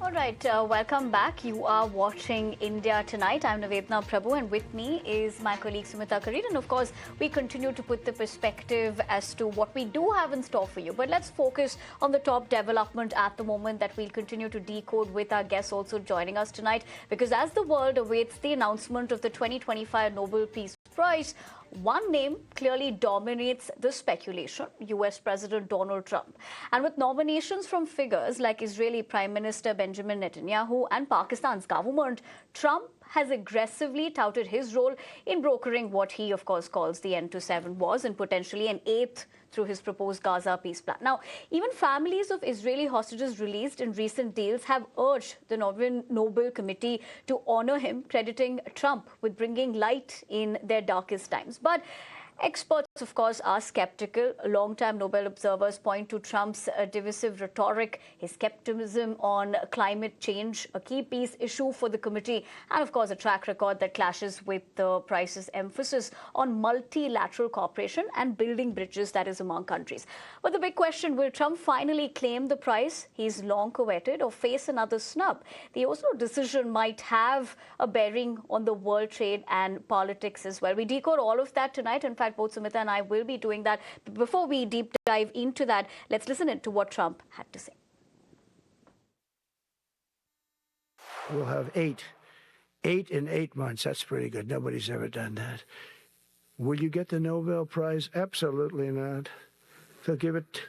All right, welcome back. You are watching India Tonight. I'm Nivedhana Prabhu, and with me is my colleague Sumita Kareer. And of course, we continue to put the perspective as to what we do have in store for you. But let's focus on the top development at the moment that we'll continue to decode with our guests also joining us tonight. Because as the world awaits the announcement of the 2025 Nobel Peace Prize, one name clearly dominates the speculation: US President Donald Trump. And with nominations from figures like Israeli Prime Minister Benjamin Netanyahu and Pakistan's government, Trump has aggressively touted his role in brokering what he, of course, calls the end to 7 wars and potentially an 8th through his proposed Gaza peace plan. Now, even families of Israeli hostages released in recent deals have urged the Nobel Committee to honor him, crediting Trump with bringing light in their darkest times. But experts, of course, are skeptical. Long-time Nobel observers point to Trump's divisive rhetoric, his skepticism on climate change, a key peace issue for the committee, and, of course, a track record that clashes with the Prize's emphasis on multilateral cooperation and building bridges, that is, among countries. But the big question, will Trump finally claim the prize he's long coveted or face another snub? The Oslo decision might have a bearing on the world trade and politics as well. We decode all of that tonight. In fact, both Sumita and I will be doing that. But before we deep dive into that, let's listen to what Trump had to say. We'll have eight in 8 months. That's pretty good. Nobody's ever done that. Will you get the Nobel Prize? Absolutely not. They'll give it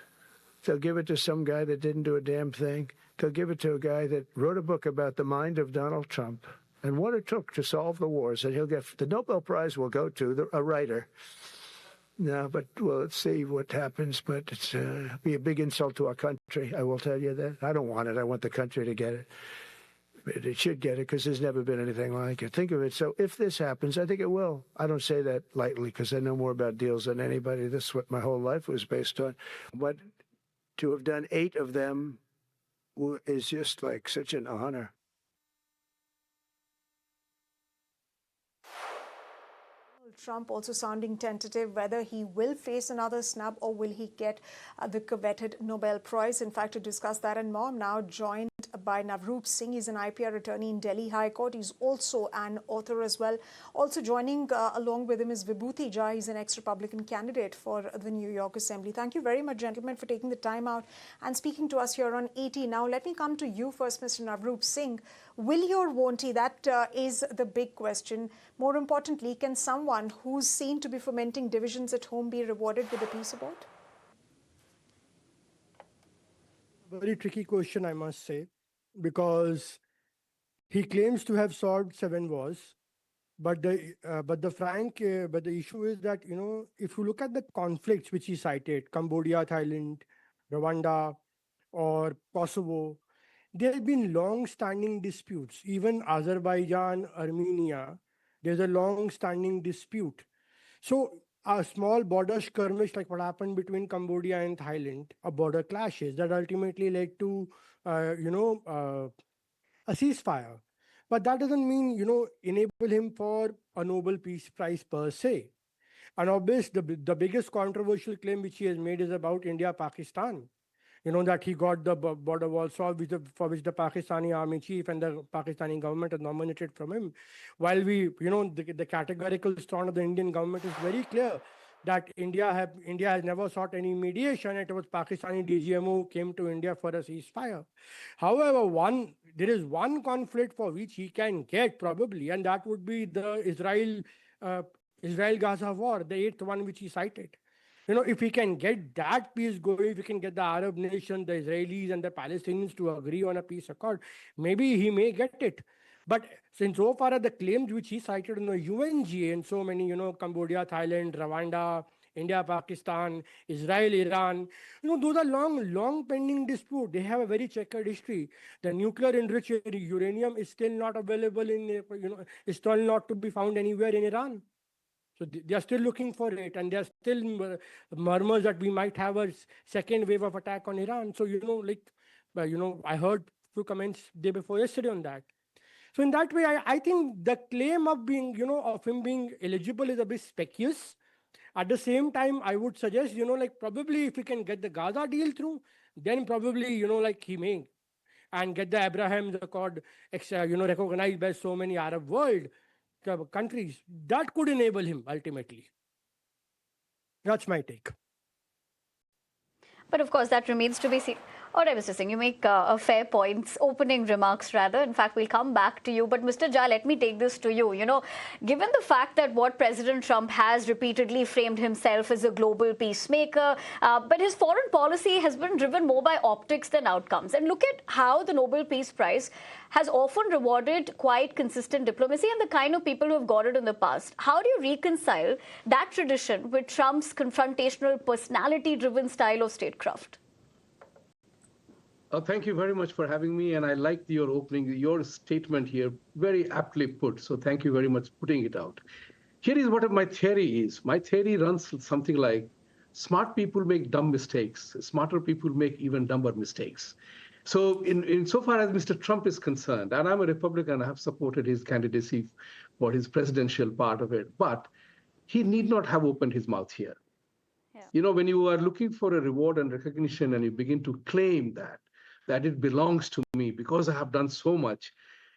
to some guy that didn't do a damn thing. They'll give it to a guy that wrote a book about the mind of Donald Trump and what it took to solve the wars. And he'll get the Nobel Prize will go to a writer. No, but well, let's see what happens. But it's be a big insult to our country. I will tell you that. I don't want it. I want the country to get it. But it should get it because there's never been anything like it. Think of it. So if this happens, I think it will. I don't say that lightly because I know more about deals than anybody. This is what my whole life was based on. But to have done 8 of them is just like such an honor. Trump also sounding tentative whether he will face another snub or will he get the coveted Nobel Prize. In fact, to discuss that and more, I'm now joined by Navroop Singh. He's an IPR attorney in Delhi High Court. He's also an author as well. Also joining along with him is Vibhuti Jha. He's an ex-Republican candidate for the New York Assembly. Thank you very much, gentlemen, for taking the time out and speaking to us here on ET. Now, let me come to you first, Mr. Navroop Singh. Will he or won't he? That is the big question. More importantly, can someone who's seen to be fomenting divisions at home be rewarded with a peace award? Very tricky question, I must say, because he claims to have solved 7 wars, but the issue is that, you know, if you look at the conflicts which he cited, Cambodia, Thailand, Rwanda, or Kosovo, there have been long-standing disputes. Even Azerbaijan, Armenia, there's a long-standing dispute. So a small border skirmish like what happened between Cambodia and Thailand, a border clashes that ultimately led to, a ceasefire. But that doesn't mean, enable him for a Nobel Peace Prize per se. And obviously, the biggest controversial claim which he has made is about India-Pakistan. That he got the border wall solved, for which the Pakistani army chief and the Pakistani government has nominated from him. While the categorical stand of the Indian government is very clear that India has never sought any mediation. It was Pakistani DGM who came to India for a ceasefire. However, there is one conflict for which he can get probably, and that would be the Israel-Gaza war, the 8th one which he cited. If we can get that peace going, if we can get the Arab nation, the Israelis and the Palestinians to agree on a peace accord, maybe he may get it. But since so far as the claims which he cited in the UNGA and so many, Cambodia, Thailand, Rwanda, India, Pakistan, Israel, Iran, those are long pending disputes. They have a very checkered history. The nuclear enriched uranium is still not available is still not to be found anywhere in Iran. So they are still looking for it, and there are still murmurs that we might have a second wave of attack on Iran. So, I heard few comments day before yesterday on that. So in that way, I think the claim of of him being eligible is a bit specious. At the same time, I would suggest, probably if we can get the Gaza deal through, then probably, he may. and get the Abraham Accord, recognized by so many Arab world countries. That could enable him ultimately. That's my take. But of course, that remains to be seen. All right, Mr. Singh, you make a fair point, opening remarks rather. In fact, we'll come back to you. But Mr. Jha, let me take this to you. You know, given the fact that what President Trump has repeatedly framed himself as a global peacemaker, but his foreign policy has been driven more by optics than outcomes. And look at how the Nobel Peace Prize has often rewarded quite consistent diplomacy and the kind of people who have got it in the past. How do you reconcile that tradition with Trump's confrontational, personality-driven style of statecraft? Thank you very much for having me, and I liked your opening, your statement here, very aptly put. So thank you very much for putting it out. Here is what my theory is. My theory runs something like, smart people make dumb mistakes. Smarter people make even dumber mistakes. So insofar as Mr. Trump is concerned, and I'm a Republican, I have supported his candidacy for his presidential part of it, but he need not have opened his mouth here. Yeah. You know, when you are looking for a reward and recognition and you begin to claim that it belongs to me because I have done so much,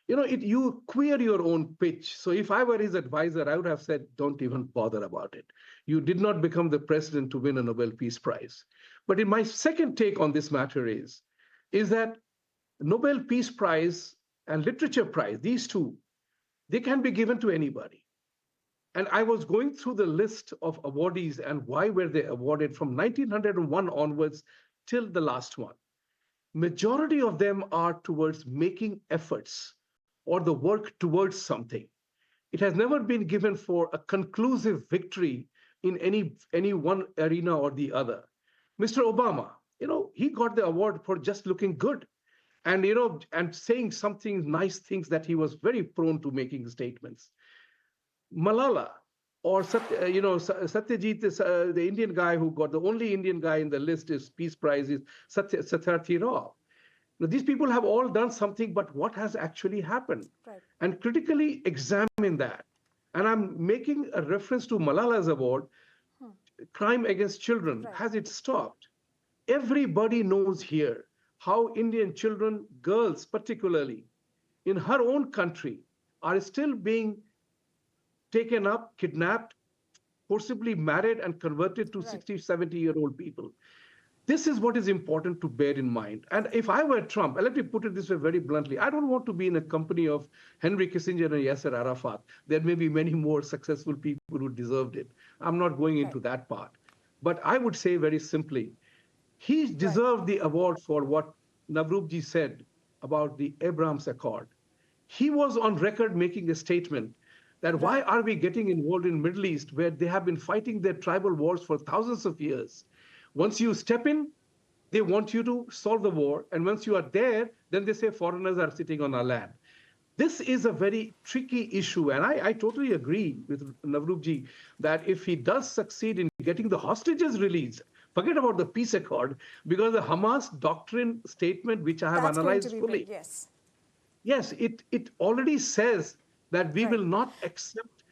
you know, you queer your own pitch. So if I were his advisor, I would have said, don't even bother about it. You did not become the president to win a Nobel Peace Prize. But in my second take on this matter is that Nobel Peace Prize and Literature Prize, these two, they can be given to anybody. And I was going through the list of awardees and why were they awarded from 1901 onwards till the last one. Majority of them are towards making efforts or the work towards something. It has never been given for a conclusive victory in any one arena or the other. Mr. Obama, you know, he got the award for just looking good and, you know, and saying something nice things that he was very prone to making statements. Malala or Satyajit is the Indian guy who got the only Indian guy in the list is Peace Prize is Satyarthi Rao. Now, these people have all done something, but what has actually happened? Right. And critically examine that. And I'm making a reference to Malala's award, crime against children. Right. Has it stopped? Everybody knows here how Indian children, girls particularly, in her own country, are still being taken up, kidnapped, forcibly married and converted to 60, 70-year-old people. This is what is important to bear in mind. And if I were Trump, and let me put it this way very bluntly, I don't want to be in a company of Henry Kissinger and Yasser Arafat. There may be many more successful people who deserved it. I'm not going into that part. But I would say very simply, he deserved the award for what Navroopji said about the Abraham Accord. He was on record making a statement that why are we getting involved in Middle East where they have been fighting their tribal wars for thousands of years? Once you step in, they want you to solve the war. And once you are there, then they say foreigners are sitting on our land. This is a very tricky issue. And I totally agree with Navroopji that if he does succeed in getting the hostages released, forget about the peace accord, because the Hamas doctrine statement, which I have analyzed fully, yes, it already says that we will not accept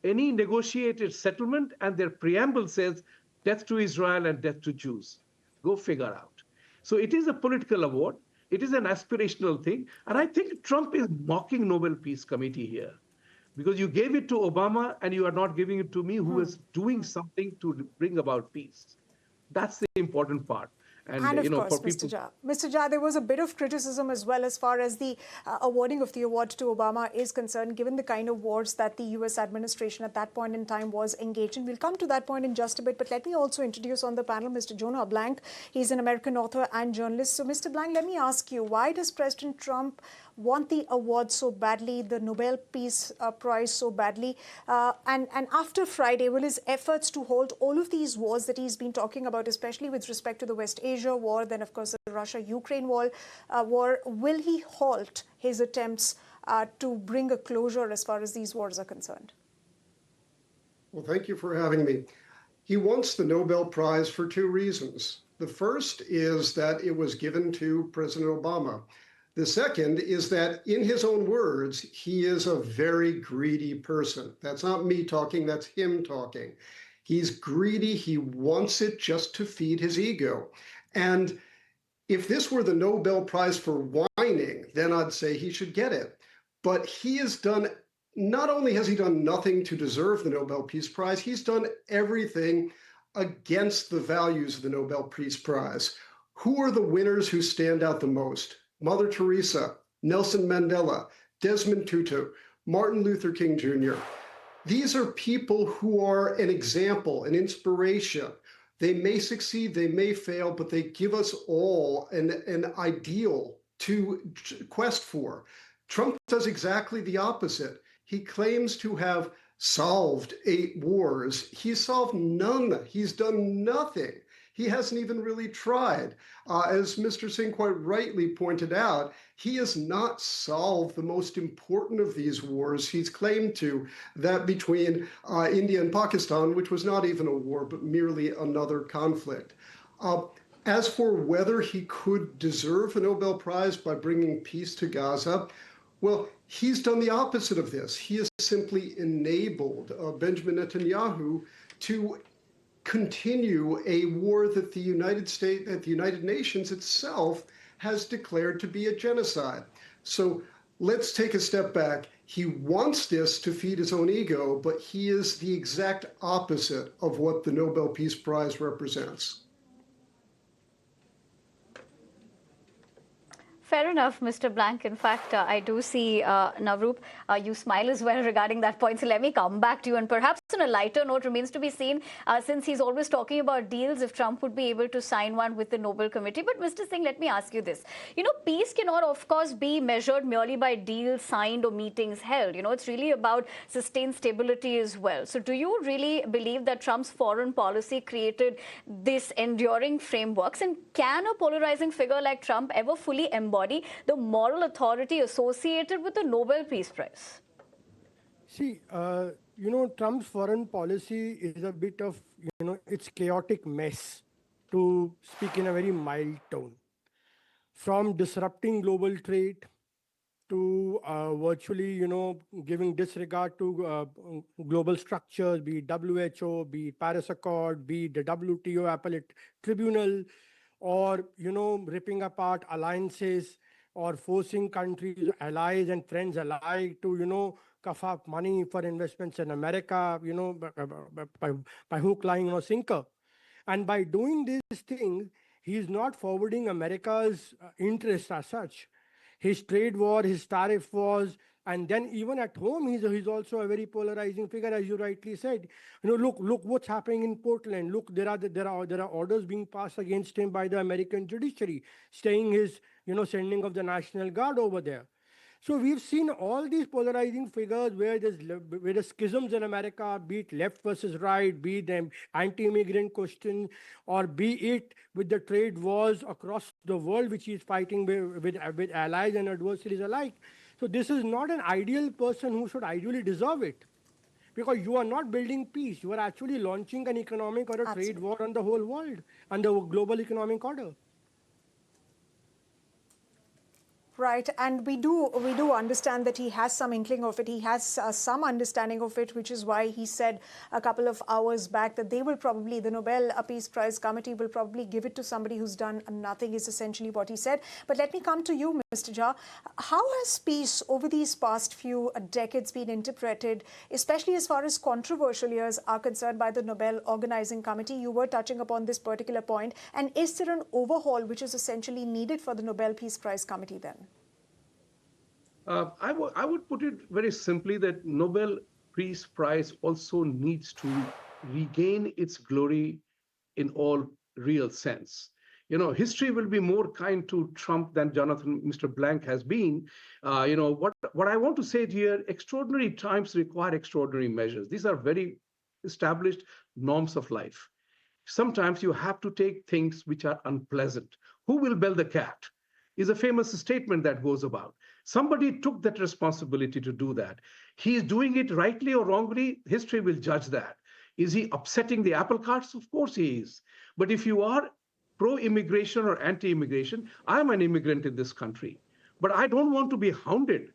any negotiated settlement, and their preamble says death to Israel and death to Jews. Go figure out. So it is a political award. It is an aspirational thing. And I think Trump is mocking Nobel Peace Committee here because you gave it to Obama and you are not giving it to me who is doing something to bring about peace. That's the important part. And of course, Mr. Jha. Mr. Jha, there was a bit of criticism as well as far as the awarding of the award to Obama is concerned, given the kind of wars that the U.S. administration at that point in time was engaged in. We'll come to that point in just a bit, but let me also introduce on the panel Mr. Jonah Blank. He's an American author and journalist. So, Mr. Blank, let me ask you, why does President Trump want the award so badly, the Nobel Peace Prize so badly? And after Friday, will his efforts to hold all of these wars that he's been talking about, especially with respect to the West Asia war, then of course the Russia-Ukraine war, will he halt his attempts to bring a closure as far as these wars are concerned? Well, thank you for having me. He wants the Nobel Prize for two reasons. The first is that it was given to President Obama. The second is that, in his own words, he is a very greedy person. That's not me talking, that's him talking. He's greedy, he wants it just to feed his ego. And if this were the Nobel Prize for wine then I'd say he should get it. But he has done, not only has he done nothing to deserve the Nobel Peace Prize, he's done everything against the values of the Nobel Peace Prize. Who are the winners who stand out the most? Mother Teresa, Nelson Mandela, Desmond Tutu, Martin Luther King Jr. These are people who are an example, an inspiration. They may succeed, they may fail, but they give us all an ideal to quest for. Trump does exactly the opposite. He claims to have solved 8 wars. He's solved none. He's done nothing. He hasn't even really tried. As Mr. Singh quite rightly pointed out, he has not solved the most important of these wars. He's claimed to, that between India and Pakistan, which was not even a war, but merely another conflict. As for whether he could deserve a Nobel Prize by bringing peace to Gaza, well, he's done the opposite of this. He has simply enabled Benjamin Netanyahu to continue a war that the United Nations itself has declared to be a genocide. So let's take a step back. He wants this to feed his own ego, but he is the exact opposite of what the Nobel Peace Prize represents. Fair enough, Mr. Blank. In fact, I do see, Navroop, you smile as well regarding that point. So let me come back to you. And perhaps on a lighter note, remains to be seen, since he's always talking about deals, if Trump would be able to sign one with the Nobel Committee. But Mr. Singh, let me ask you this. You know, peace cannot, of course, be measured merely by deals signed or meetings held. You know, it's really about sustained stability as well. So do you really believe that Trump's foreign policy created this enduring frameworks? And can a polarizing figure like Trump ever fully embody the moral authority associated with the Nobel Peace Prize? See, you know, Trump's foreign policy is a bit of, you know, it's chaotic mess, to speak in a very mild tone. From disrupting global trade to virtually, you know, giving disregard to global structures, be it WHO, be it Paris Accord, be it the WTO Appellate Tribunal, or, you know, ripping apart alliances or forcing countries, allies and friends alike to, you know, cough up money for investments in America, you know, by hook, line, or sinker. And by doing these things, he is not forwarding America's interests as such. His trade war, his tariff wars, and then even at home, he's also a very polarizing figure, as you rightly said. You know, look what's happening in Portland. Look, there are orders being passed against him by the American judiciary, staying his, you know, sending of the National Guard over there. So we've seen all these polarizing figures where there's schisms in America, be it left versus right, be it the anti-immigrant question, or be it with the trade wars across the world, which he's fighting with allies and adversaries alike. So this is not an ideal person who should ideally deserve it. Because you are not building peace. You are actually launching an economic or a trade war on the whole world, on the global economic order. Right, and we do understand that he has some inkling of it. He has some understanding of it, which is why he said a couple of hours back that they will probably, the Nobel Peace Prize Committee will probably give it to somebody who's done nothing, is essentially what he said. But let me come to you, Mr. Jha. How has peace over these past few decades been interpreted, especially as far as controversial years are concerned, by the Nobel Organizing Committee? You were touching upon this particular point. And is there an overhaul which is essentially needed for the Nobel Peace Prize Committee then? I would put it very simply that Nobel Peace Prize also needs to regain its glory in all real sense. You know, history will be more kind to Trump than Mr. Blank has been. You know, what I want to say here, extraordinary times require extraordinary measures. These are very established norms of life. Sometimes you have to take things which are unpleasant. Who will bell the cat is a famous statement that goes about. Somebody took that responsibility to do that. He is doing it rightly or wrongly. History will judge that. Is he upsetting the apple carts? Of course he is. But if you are pro-immigration or anti-immigration, I'm an immigrant in this country. But I don't want to be hounded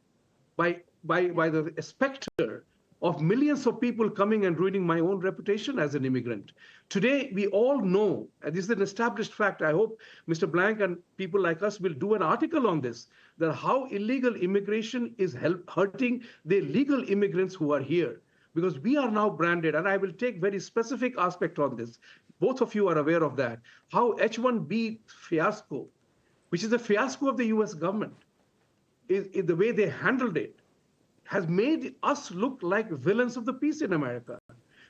by the specter of millions of people coming and ruining my own reputation as an immigrant. Today, we all know, and this is an established fact, I hope Mr. Blank and people like us will do an article on this, that how illegal immigration is hurting the legal immigrants who are here. Because we are now branded, and I will take very specific aspect on this. Both of you are aware of that. How H-1B fiasco, which is a fiasco of the US government, is the way they handled it, has made us look like villains of the peace in America.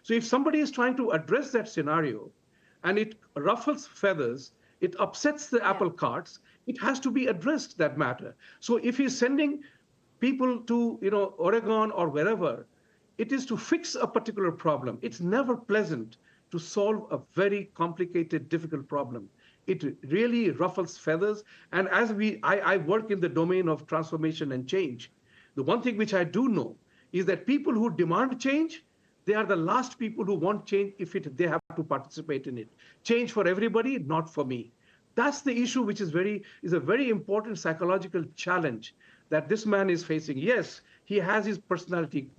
So if somebody is trying to address that scenario and it ruffles feathers, it upsets the apple carts, it has to be addressed, that matter. So if he's sending people to Oregon or wherever, it is to fix a particular problem. It's never pleasant to solve a very complicated, difficult problem. It really ruffles feathers. And as I work in the domain of transformation and change, the one thing which I do know is that people who demand change, they are the last people who want change if they have to participate in it. Change for everybody, not for me. That's the issue, which is a very important psychological challenge that this man is facing. Yes, he has his personality,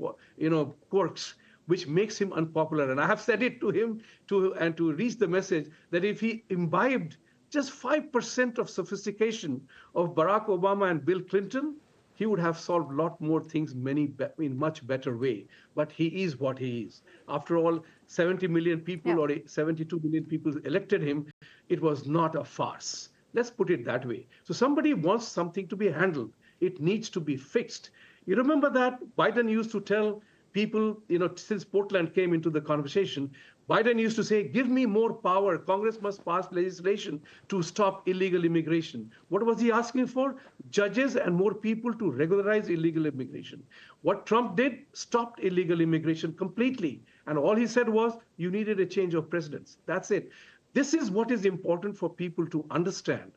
quirks, which makes him unpopular. And I have said it to him to reach the message that if he imbibed just 5% of sophistication of Barack Obama and Bill Clinton, he would have solved a lot more things in much better way. But he is what he is. After all, 70 million people or 72 million people elected him. It was not a farce. Let's put it that way. So somebody wants something to be handled. It needs to be fixed. You remember that Biden used to tell people, since Portland came into the conversation, Biden used to say, give me more power. Congress must pass legislation to stop illegal immigration. What was he asking for? Judges and more people to regularize illegal immigration. What Trump did, stopped illegal immigration completely. And all he said was, you needed a change of presidents. That's it. This is what is important for people to understand,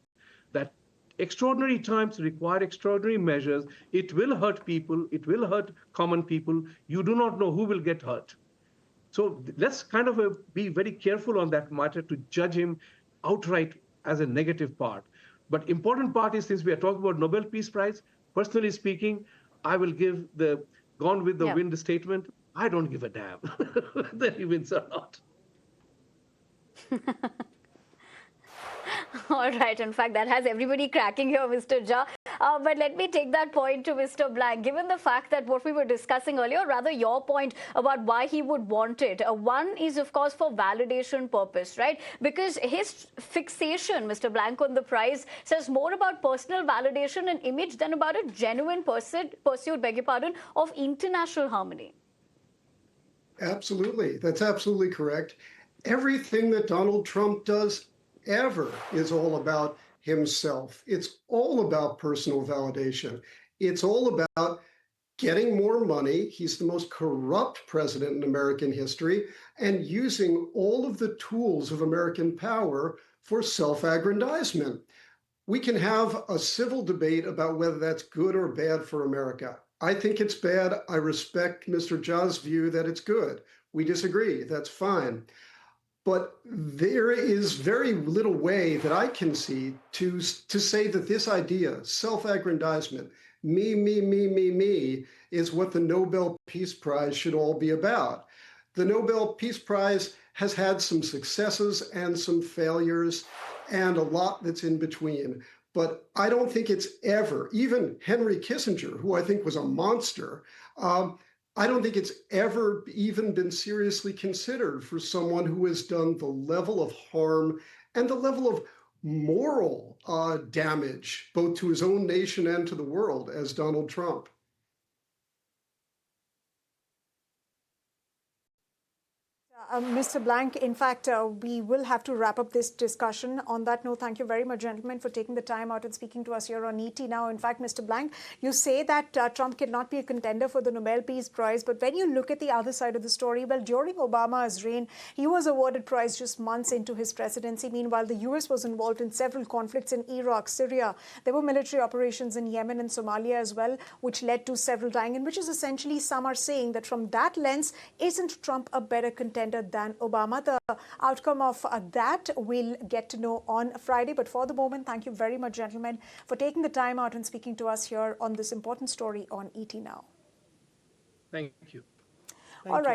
that extraordinary times require extraordinary measures. It will hurt people. It will hurt common people. You do not know who will get hurt. So let's kind of be very careful on that matter to judge him outright as a negative part. But important part is, since we are talking about Nobel Peace Prize, personally speaking, I will give the gone with the wind statement. I don't give a damn whether he wins or not. All right. In fact, that has everybody cracking here, Mr. Jha. But let me take that point to Mr. Blank. Given the fact that what we were discussing earlier, or rather your point about why he would want it, one is, of course, for validation purpose, right? Because his fixation, Mr. Blank, on the prize says more about personal validation and image than about a genuine pursuit, of international harmony. Absolutely. That's absolutely correct. Everything that Donald Trump does ever is all about himself. It's all about personal validation. It's all about getting more money. He's the most corrupt president in American history, and using all of the tools of American power for self-aggrandizement. We can have a civil debate about whether that's good or bad for America. I think it's bad. I respect Mr. Jha's view that it's good. We disagree. That's fine. But there is very little way that I can see to say that this idea, self-aggrandizement, me, is what the Nobel Peace Prize should all be about. The Nobel Peace Prize has had some successes and some failures and a lot that's in between. But I don't think it's ever, even Henry Kissinger, who I think was a monster, I don't think it's ever even been seriously considered for someone who has done the level of harm and the level of moral damage, both to his own nation and to the world, as Donald Trump. Mr. Blank, in fact, we will have to wrap up this discussion. On that note, thank you very much, gentlemen, for taking the time out and speaking to us here on ET Now. In fact, Mr. Blank, you say that Trump cannot be a contender for the Nobel Peace Prize, but when you look at the other side of the story, well, during Obama's reign, he was awarded prize just months into his presidency. Meanwhile, the U.S. was involved in several conflicts in Iraq, Syria. There were military operations in Yemen and Somalia as well, which led to several dying, and which is essentially, some are saying that from that lens, isn't Trump a better contender than Obama? The outcome of that we'll get to know on Friday. But for the moment, thank you very much, gentlemen, for taking the time out and speaking to us here on this important story on ET Now. Thank you. All right.